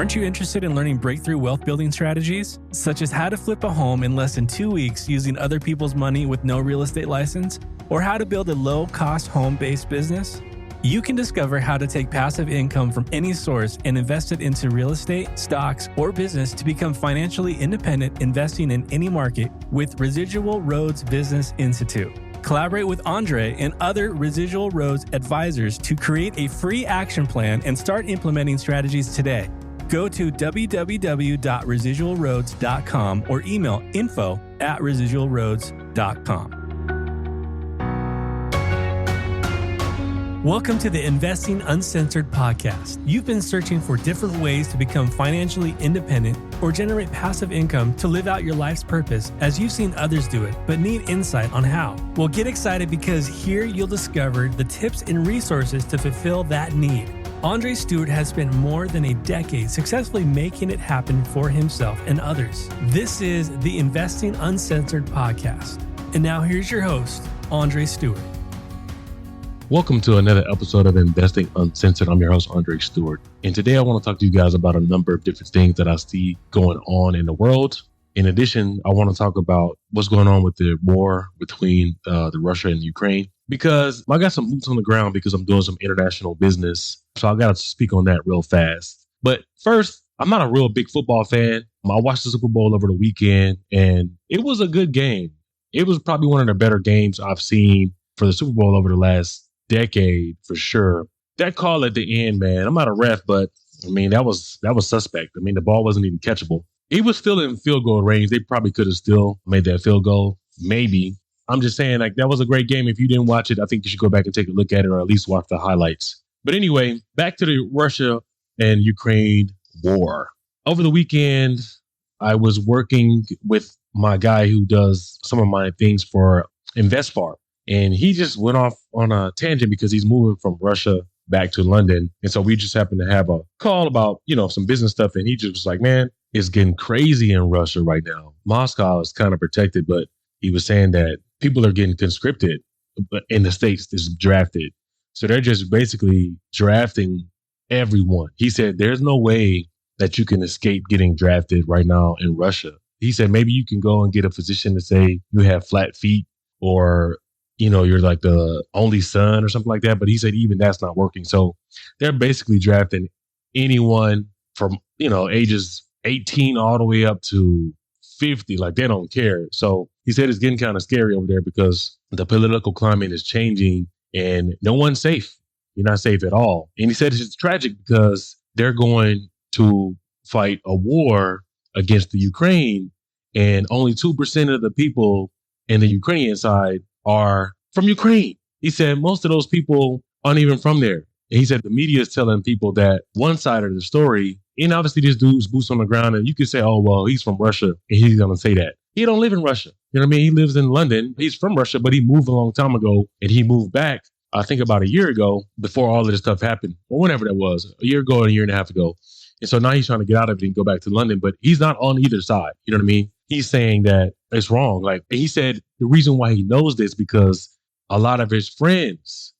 Aren't you interested in learning breakthrough wealth building strategies, such as how to flip a home in less than 2 weeks using other people's money with no real estate license, or how to build a low-cost home-based business? You can discover how to take passive income from any source and invest it into real estate, stocks, or business to become financially independent investing in any market with Residual Roads Business Institute. Collaborate with Andre and other Residual Roads advisors to create a free action plan and start implementing strategies today. Go to www.residualroads.com or email info@residualroads.com. Welcome to the Investing Uncensored podcast. You've been searching for different ways to become financially independent or generate passive income to live out your life's purpose as you've seen others do it, but need insight on how. Well, get excited because here you'll discover the tips and resources to fulfill that need. Andre Stewart has spent more than a decade successfully making it happen for himself and others. This is the Investing Uncensored podcast. And now here's your host, Andre Stewart. Welcome to another episode of Investing Uncensored. I'm your host, Andre Stewart. And today I want to talk to you guys about a number of different things that I see going on in the world. In addition, I want to talk about what's going on with the war between the Russia and Ukraine, because I got some boots on the ground because I'm doing some international business. So I got to speak on that real fast. But first, I'm not a real big football fan. I watched the Super Bowl over the weekend and it was a good game. It was probably one of the better games I've seen for the Super Bowl over the last decade for sure. That call at the end, man, I'm not a ref, but I mean, that was suspect. I mean, the ball wasn't even catchable. It was still in field goal range. They probably could have still made that field goal. Maybe. I'm just saying, like, that was a great game. If you didn't watch it, I think you should go back and take a look at it, or at least watch the highlights. But anyway, back to the Russia and Ukraine war. Over the weekend, I was working with my guy who does some of my things for InvestFar. And he just went off on a tangent because he's moving from Russia back to London. And so we just happened to have a call about, some business stuff. And he just was like, man, it's getting crazy in Russia right now. Moscow is kind of protected, but he was saying that people are getting conscripted in the States, is drafted. So they're just basically drafting everyone. He said, there's no way that you can escape getting drafted right now in Russia. He said, maybe you can go and get a physician to say you have flat feet or you're like the only son or something like that. But he said even that's not working. So they're basically drafting anyone from, ages 18 all the way up to 50. Like, they don't care. So he said it's getting kind of scary over there because the political climate is changing and no one's safe. You're not safe at all. And he said it's tragic because they're going to fight a war against the Ukraine, and only 2% of the people in the Ukrainian side are from Ukraine. He said most of those people aren't even from there. And he said the media is telling people that one side of the story, and obviously this dude's boots on the ground, and you can say, oh, well, he's from Russia, and he's going to say that. He don't live in Russia. You know what I mean? He lives in London. He's from Russia, but he moved a long time ago, and he moved back, I think about a year ago, before all of this stuff happened, or whenever that was, a year ago, a year and a half ago. And so now he's trying to get out of it and go back to London, but he's not on either side. You know what I mean? He's saying that it's wrong. Like, he said the reason why he knows this because a lot of his friends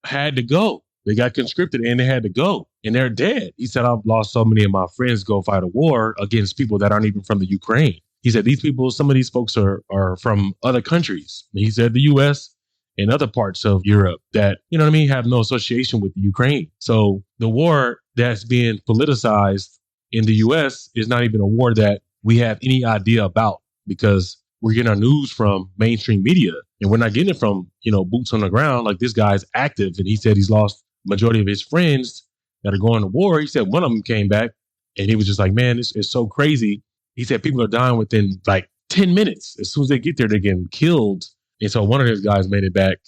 had to go. They got conscripted and they had to go and they're dead. He said, I've lost so many of my friends go fight a war against people that aren't even from the Ukraine. He said, some of these folks are from other countries. And he said the US and other parts of Europe that, have no association with the Ukraine. So the war that's being politicized in the US is not even a war that we have any idea about because we're getting our news from mainstream media and we're not getting it from, boots on the ground. Like, this guy's active and he said he's lost majority of his friends that are going to war. He said one of them came back and he was just like, man, it's so crazy. He said people are dying within like 10 minutes. As soon as they get there, they're getting killed. And so one of his guys made it back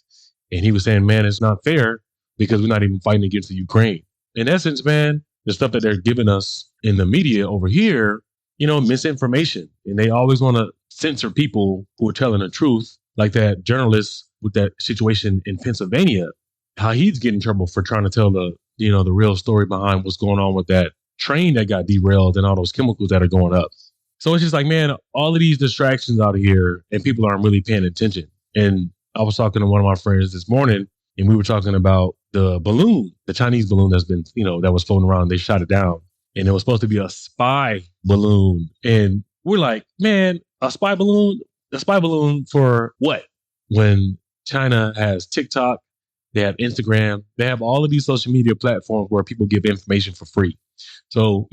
and he was saying, man, it's not fair because we're not even fighting against the Ukraine. In essence, man, the stuff that they're giving us in the media over here, misinformation. And they always want to censor people who are telling the truth, like that journalist with that situation in Pennsylvania, how he's getting in trouble for trying to tell the real story behind what's going on with that train that got derailed and all those chemicals that are going up. So it's just like, man, all of these distractions out here and people aren't really paying attention. And I was talking to one of my friends this morning and we were talking about the balloon, the Chinese balloon that's been, that was floating around. They shot it down. and it was supposed to be a spy balloon. And we're like, man, a spy balloon? A spy balloon for what? When China has TikTok, they have Instagram, they have all of these social media platforms where people give information for free. So,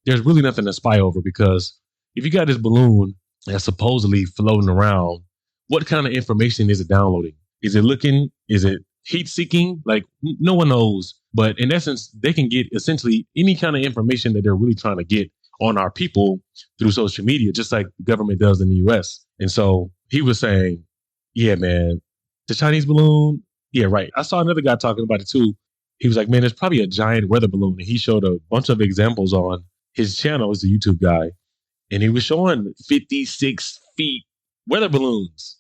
there's really nothing to spy over, because if you got this balloon that's supposedly floating around, what kind of information is it downloading? Is it looking? Is it heat seeking? Like, no one knows. But in essence, they can get essentially any kind of information that they're really trying to get on our people through social media, just like the government does in the US. And so he was saying, yeah, man, the Chinese balloon. Yeah, right. I saw another guy talking about it too. He was like, man, it's probably a giant weather balloon. And he showed a bunch of examples on his channel. He's a YouTube guy. And he was showing 56 feet weather balloons.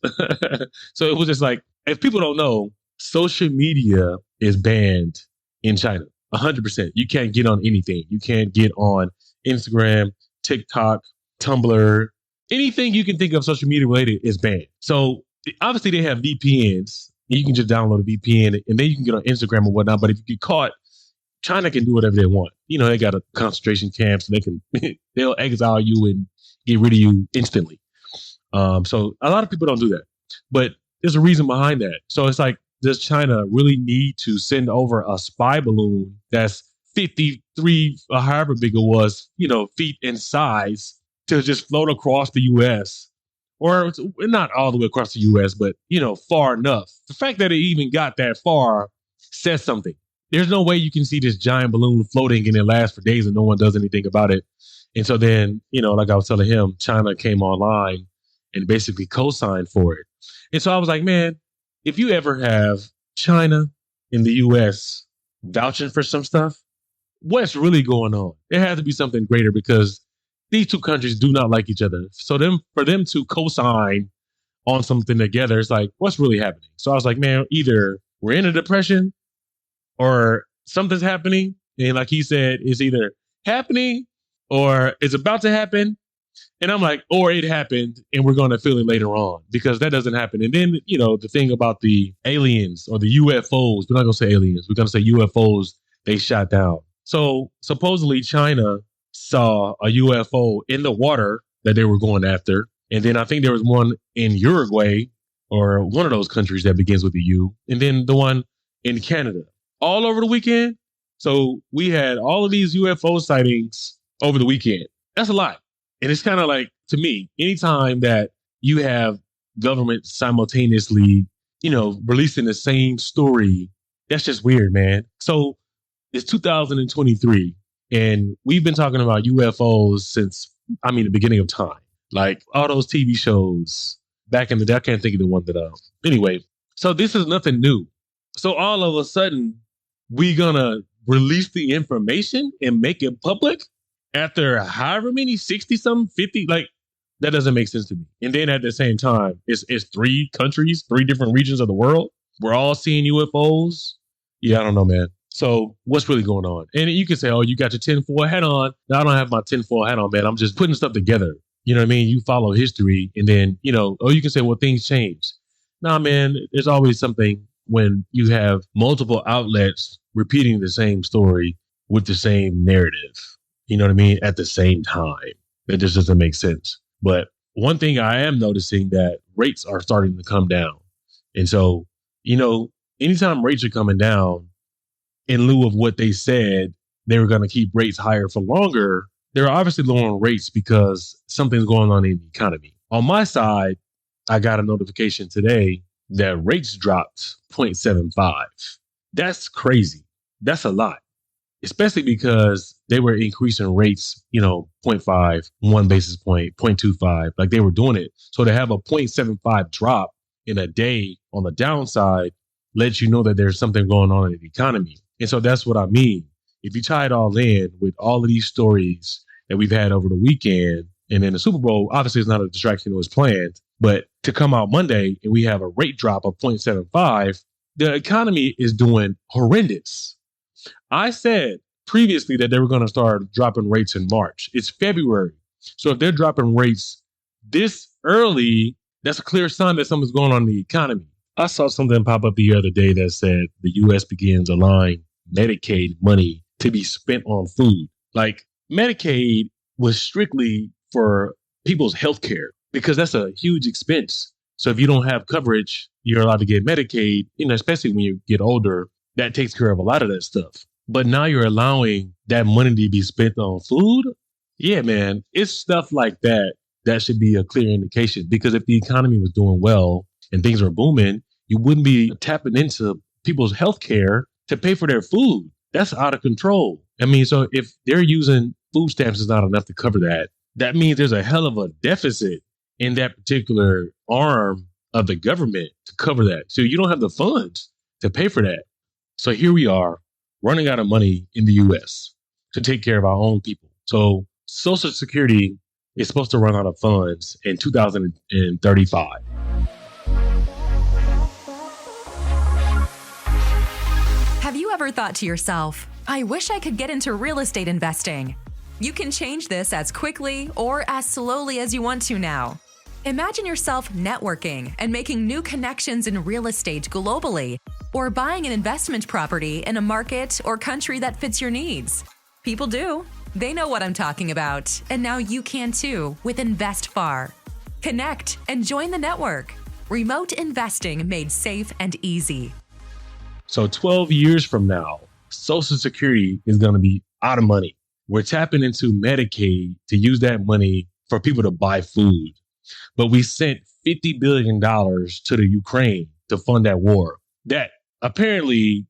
So it was just like, if people don't know, social media is banned in China. 100%. You can't get on anything. You can't get on Instagram, TikTok, Tumblr. Anything you can think of social media related is banned. So obviously they have VPNs. You can just download a VPN and then you can get on Instagram or whatnot. But if you get caught, China can do whatever they want. They got a concentration camps and they'll exile you and get rid of you instantly. So a lot of people don't do that, but there's a reason behind that. So it's like, does China really need to send over a spy balloon that's 53, or however big it was, feet in size, to just float across the U.S.? Or not all the way across the U.S., but, far enough. The fact that it even got that far says something. There's no way you can see this giant balloon floating and it lasts for days and no one does anything about it. And so then, like I was telling him, China came online and basically co-signed for it. And so I was like, man, if you ever have China and the U.S. vouching for some stuff, what's really going on? There has to be something greater, because these two countries do not like each other. So for them to co-sign on something together, it's like, what's really happening? So I was like, man, either we're in a depression or something's happening. And like he said, it's either happening or it's about to happen. And I'm like, or it happened and we're going to feel it later on, because that doesn't happen. And then, the thing about the aliens or the UFOs, we're not going to say aliens, we're going to say UFOs, they shot down. So supposedly China saw a UFO in the water that they were going after. And then I think there was one in Uruguay, or one of those countries that begins with a U. And then the one in Canada, all over the weekend. So we had all of these UFO sightings over the weekend. That's a lot. And it's kind of like, to me, anytime that you have government simultaneously, releasing the same story, that's just weird, man. So it's 2023 and we've been talking about UFOs since, the beginning of time. Like all those TV shows back in the day. I can't think of the one that, anyway. So this is nothing new. So all of a sudden, we gonna release the information and make it public after however many, 60 something, 50, like that doesn't make sense to me. And then at the same time, it's 3 countries, 3 different regions of the world. We're all seeing UFOs. Yeah, I don't know, man. So what's really going on? And you can say, oh, you got your tinfoil hat on. No, I don't have my tinfoil hat on, man. I'm just putting stuff together. You know what I mean? You follow history and then, you can say, well, things change. Nah, man, there's always something when you have multiple outlets repeating the same story with the same narrative. You know what I mean? At the same time. That just doesn't make sense. But one thing I am noticing, that rates are starting to come down. And so, anytime rates are coming down, in lieu of what they said, they were going to keep rates higher for longer, they're obviously lowering rates because something's going on in the economy. On my side, I got a notification today that rates dropped 0.75. That's crazy. That's a lot. Especially because they were increasing rates, 0.5, 1 basis point, 0.25, like they were doing it. So to have a 0.75 drop in a day on the downside lets you know that there's something going on in the economy. And so that's what I mean. If you tie it all in with all of these stories that we've had over the weekend, and then the Super Bowl, obviously it's not a distraction, it was planned, but to come out Monday and we have a rate drop of 0.75, the economy is doing horrendous. I said previously that they were going to start dropping rates in March. It's February. So if they're dropping rates this early, that's a clear sign that something's going on in the economy. I saw something pop up the other day that said the U.S. begins allowing Medicaid money to be spent on food. Like, Medicaid was strictly for people's health care because that's a huge expense. So if you don't have coverage, you're allowed to get Medicaid, especially when you get older, that takes care of a lot of that stuff. But now you're allowing that money to be spent on food. Yeah, man, it's stuff like that that should be a clear indication, because if the economy was doing well and things were booming, you wouldn't be tapping into people's health care to pay for their food. That's out of control. I mean, so if they're using food stamps is not enough to cover that, that means there's a hell of a deficit in that particular arm of the government to cover that. So you don't have the funds to pay for that. So here we are running out of money in the US to take care of our own people. So Social Security is supposed to run out of funds in 2035. Have you ever thought to yourself, I wish I could get into real estate investing? You can change this as quickly or as slowly as you want to now. Imagine yourself networking and making new connections in real estate globally, or buying an investment property in a market or country that fits your needs. People do. They know what I'm talking about, and now you can too with InvestFar. Connect and join the network. Remote investing made safe and easy. So 12 years from now, Social Security is going to be out of money. We're tapping into Medicaid to use that money for people to buy food. But we sent $50 billion to the Ukraine to fund that war. That apparently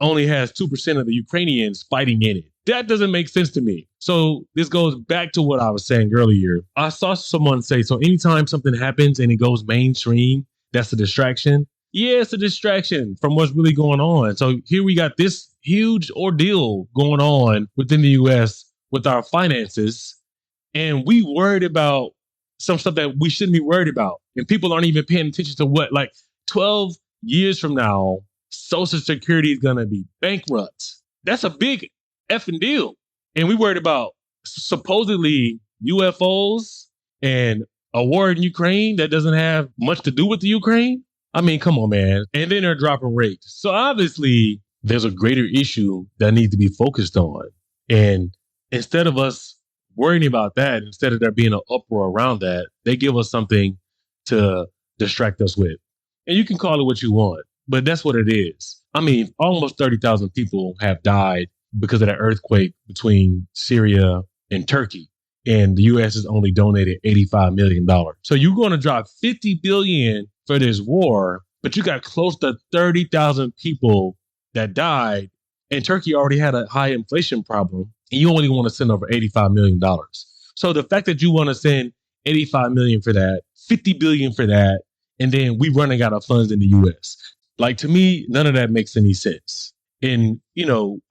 only has 2% of the Ukrainians fighting in it. That doesn't make sense to me. So this goes back to what I was saying earlier. I saw someone say, so anytime something happens and it goes mainstream, that's a distraction. Yeah, it's a distraction from what's really going on. So here we got this huge ordeal going on within the US with our finances. And we worried about some stuff that we shouldn't be worried about. And people aren't even paying attention to what, like 12 years from now, Social Security is going to be bankrupt. That's a big effing deal. And we worried about supposedly UFOs and a war in Ukraine that doesn't have much to do with the Ukraine. I mean, come on, man. And then they're dropping rates. So obviously there's a greater issue that needs to be focused on. And instead of us worrying about that, instead of there being an uproar around that, they give us something to distract us with. And you can call it what you want, but that's what it is. I mean, almost 30,000 people have died because of that earthquake between Syria and Turkey. And the U.S. has only donated $85 million. So you're going to drop $50 billion for this war, but you got close to 30,000 people that died. And Turkey already had a high inflation problem. And you only want to send over $85 million. So the fact that you want to send $85 million for that, $50 billion for that, and then we running out of funds in the U.S. Like, to me, none of that makes any sense. And,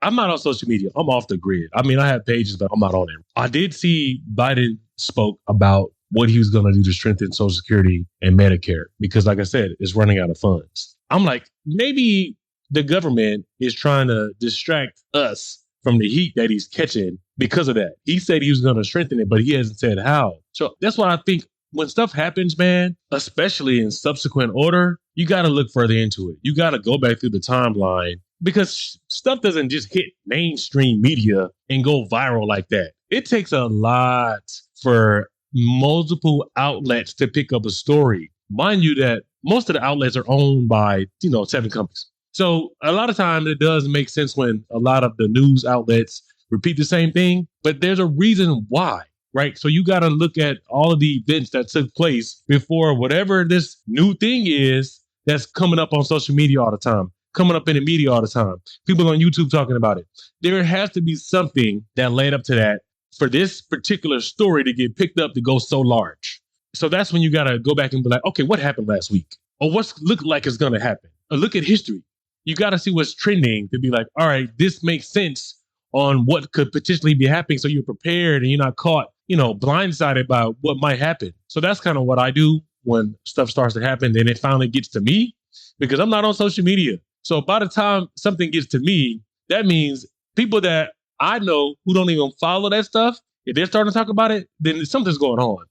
I'm not on social media. I'm off the grid. I mean, I have pages, but I'm not on it. I did see Biden spoke about what he was going to do to strengthen Social Security and Medicare, because like I said, it's running out of funds. I'm like, maybe the government is trying to distract us from the heat that he's catching because of that. He said he was going to strengthen it, but he hasn't said how. So that's why I think when stuff happens, man, especially in subsequent order, you got to look further into it. You got to go back through the timeline, because stuff doesn't just hit mainstream media and go viral like that. It takes a lot for multiple outlets to pick up a story. Mind you that most of the outlets are owned by, 7 companies. So a lot of times it does make sense when a lot of the news outlets repeat the same thing, but there's a reason why, right? So you got to look at all of the events that took place before whatever this new thing is that's coming up on social media all the time, coming up in the media all the time, people on YouTube talking about it. There has to be something that led up to that for this particular story to get picked up to go so large. So that's when you got to go back and be like, okay, what happened last week? Or what's look like it's going to happen? Or look at history. You got to see what's trending to be like, all right, this makes sense on what could potentially be happening. So you're prepared and you're not caught, blindsided by what might happen. So that's kind of what I do when stuff starts to happen and it finally gets to me, because I'm not on social media. So by the time something gets to me, that means people that I know who don't even follow that stuff, if they're starting to talk about it, then something's going on.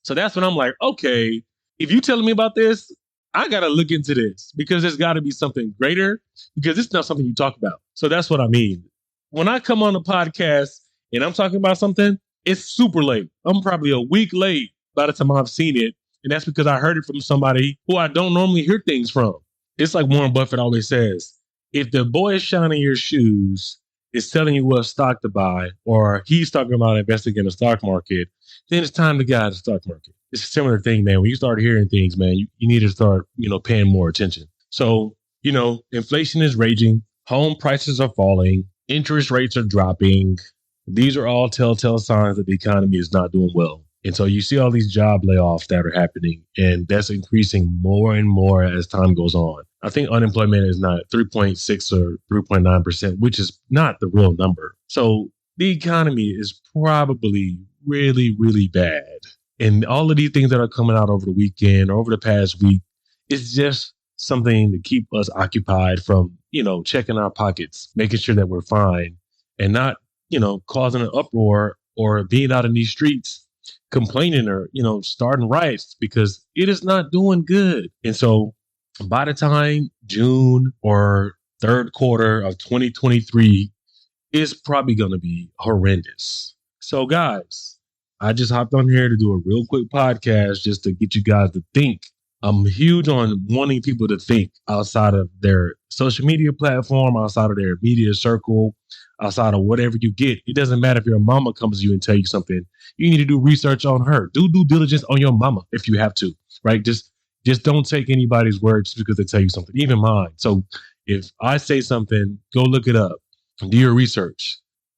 So that's when I'm like, okay, if you're telling me about this, I got to look into this, because there's got to be something greater, because it's not something you talk about. So that's what I mean. When I come on the podcast and I'm talking about something, it's super late. I'm probably a week late by the time I've seen it. And that's because I heard it from somebody who I don't normally hear things from. It's like Warren Buffett always says, if the boy is shining your shoes is telling you what stock to buy, or he's talking about investing in the stock market, then it's time to guide the stock market. It's a similar thing, man. When you start hearing things, man, you need to start, paying more attention. So, inflation is raging. Home prices are falling. Interest rates are dropping. These are all telltale signs that the economy is not doing well. And so you see all these job layoffs that are happening, and that's increasing more and more as time goes on. I think unemployment is not 3.6 or 3.9%, which is not the real number. So the economy is probably really, really bad. And all of these things that are coming out over the weekend or over the past week is just something to keep us occupied from, checking our pockets, making sure that we're fine, and not, causing an uproar or being out in these streets complaining or, starting riots, because it is not doing good. And so by the time June or third quarter of 2023 is probably going to be horrendous. So guys, I just hopped on here to do a real quick podcast just to get you guys to think. I'm huge on wanting people to think outside of their social media platform, outside of their media circle, outside of whatever you get. It doesn't matter if your mama comes to you and tell you something. You need to do research on her. Do due diligence on your mama if you have to, right? Just don't take anybody's word just because they tell you something, even mine. So if I say something, go look it up, do your research.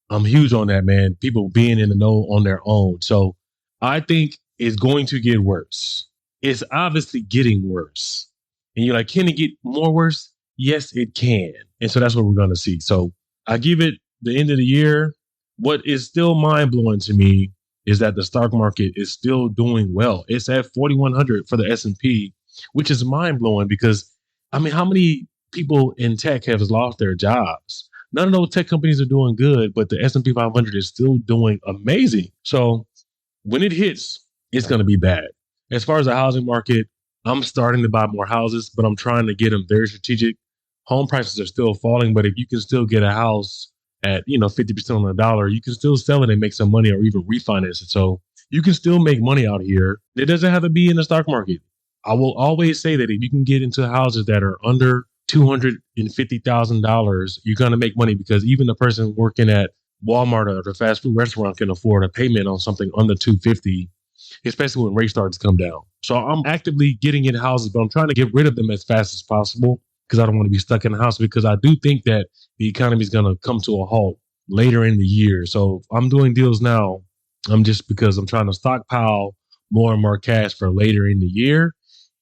I'm huge on that, man. People being in the know on their own. So I think it's going to get worse. It's obviously getting worse. And you're like, can it get more worse? Yes, it can. And so that's what we're going to see. So I give it the end of the year. What is still mind blowing to me is that the stock market is still doing well. It's at 4,100 for the S&P, which is mind blowing because, how many people in tech have lost their jobs? None of those tech companies are doing good, but the S&P 500 is still doing amazing. So when it hits, it's going to be bad. As far as the housing market, I'm starting to buy more houses, but I'm trying to get them very strategic. Home prices are still falling, but if you can still get a house at, 50% on the dollar, you can still sell it and make some money or even refinance it. So you can still make money out here. It doesn't have to be in the stock market. I will always say that if you can get into houses that are under $250,000, you're going to make money, because even the person working at Walmart or the fast food restaurant can afford a payment on something under $250, especially when rates start to come down. So I'm actively getting in houses, but I'm trying to get rid of them as fast as possible because I don't want to be stuck in the house, because I do think that the economy is going to come to a halt later in the year. So I'm doing deals now. Because I'm trying to stockpile more and more cash for later in the year.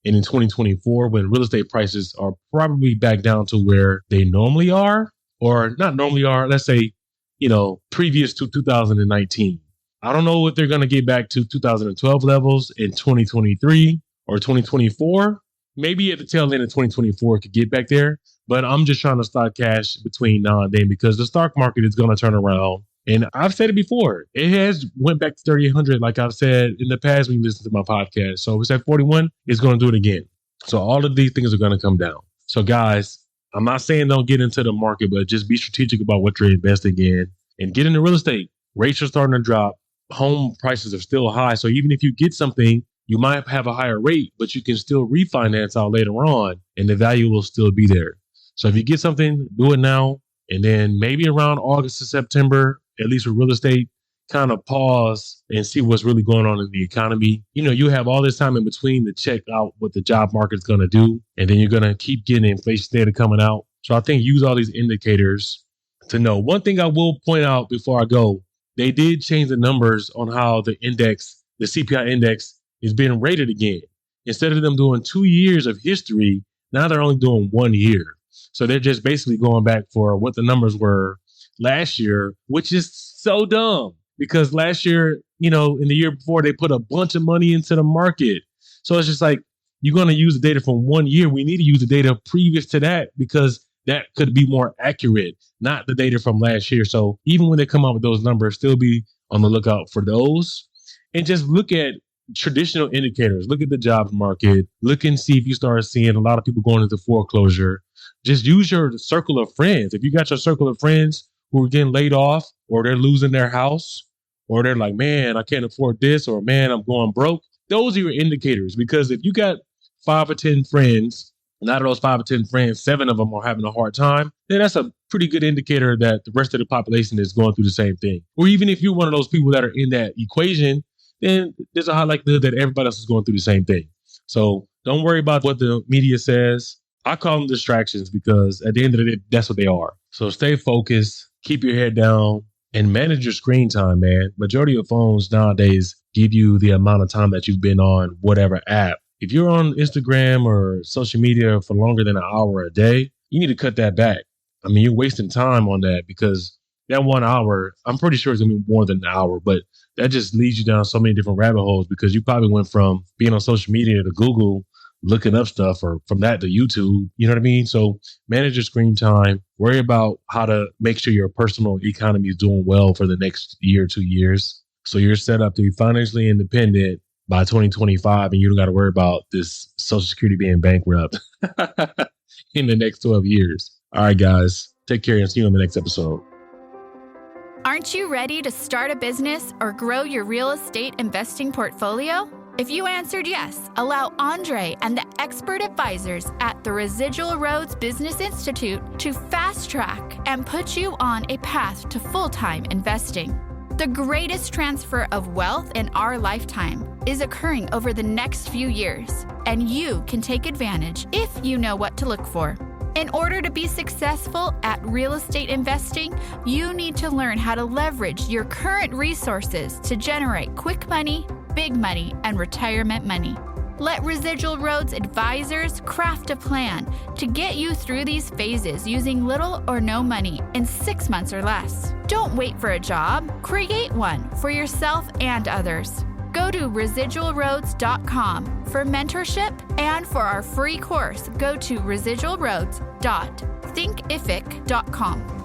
And in 2024, when real estate prices are probably back down to where they normally are, or not normally are, let's say, previous to 2019. I don't know if they're going to get back to 2012 levels in 2023 or 2024. Maybe at the tail end of 2024 it could get back there. But I'm just trying to stock cash between now and then, because the stock market is going to turn around. And I've said it before. It has went back to 3,800, like I've said in the past when you listen to my podcast. So if it's at 41, it's going to do it again. So all of these things are going to come down. So guys, I'm not saying don't get into the market, but just be strategic about what you're investing in and get into real estate. Rates are starting to drop. Home prices are still high. So even if you get something, you might have a higher rate, but you can still refinance out later on and the value will still be there. So if you get something, do it now. And then maybe around August to September, at least with real estate, kind of pause and see what's really going on in the economy. You have all this time in between to check out what the job market is going to do. And then you're going to keep getting inflation data coming out. So I think use all these indicators to know. One thing I will point out before I go, they did change the numbers on how the CPI index is being rated again. Instead of them doing 2 years of history, now they're only doing 1 year. So they're just basically going back for what the numbers were last year, which is so dumb, because last year, in the year before, they put a bunch of money into the market. So it's just like, you're going to use the data from 1 year. We need to use the data previous to that, because that could be more accurate, not the data from last year. So even when they come out with those numbers, still be on the lookout for those, and just look at traditional indicators. Look at the jobs market. Look and see if you start seeing a lot of people going into foreclosure. Just use your circle of friends. If you got your circle of friends who are getting laid off or they're losing their house, or they're like, man, I can't afford this, or man, I'm going broke. Those are your indicators, because if you got 5 or 10 friends, and out of those 5 or 10 friends, 7 of them are having a hard time, then that's a pretty good indicator that the rest of the population is going through the same thing. Or even if you're one of those people that are in that equation, then there's a high likelihood that everybody else is going through the same thing. So don't worry about what the media says. I call them distractions, because at the end of the day, that's what they are. So stay focused, keep your head down, and manage your screen time, man. Majority of phones nowadays give you the amount of time that you've been on whatever app. If you're on Instagram or social media for longer than an hour a day, you need to cut that back. I mean, you're wasting time on that, because that 1 hour, I'm pretty sure it's going to be more than an hour, but that just leads you down so many different rabbit holes, because you probably went from being on social media to Google, looking up stuff, or from that to YouTube. You know what I mean? So manage your screen time. Worry about how to make sure your personal economy is doing well for the next year, 2 years. So you're set up to be financially independent by 2025, and you don't got to worry about this Social Security being bankrupt in the next 12 years. All right, guys, take care and see you on the next episode. Aren't you ready to start a business or grow your real estate investing portfolio? If you answered yes, allow Andre and the expert advisors at the Residual Roads Business Institute to fast track and put you on a path to full-time investing. The greatest transfer of wealth in our lifetime is occurring over the next few years, and you can take advantage if you know what to look for. In order to be successful at real estate investing, you need to learn how to leverage your current resources to generate quick money, big money, and retirement money. Let Residual Roads advisors craft a plan to get you through these phases using little or no money in 6 months or less. Don't wait for a job. Create one for yourself and others. Go to residualroads.com for mentorship, and for our free course, go to residualroads.thinkific.com.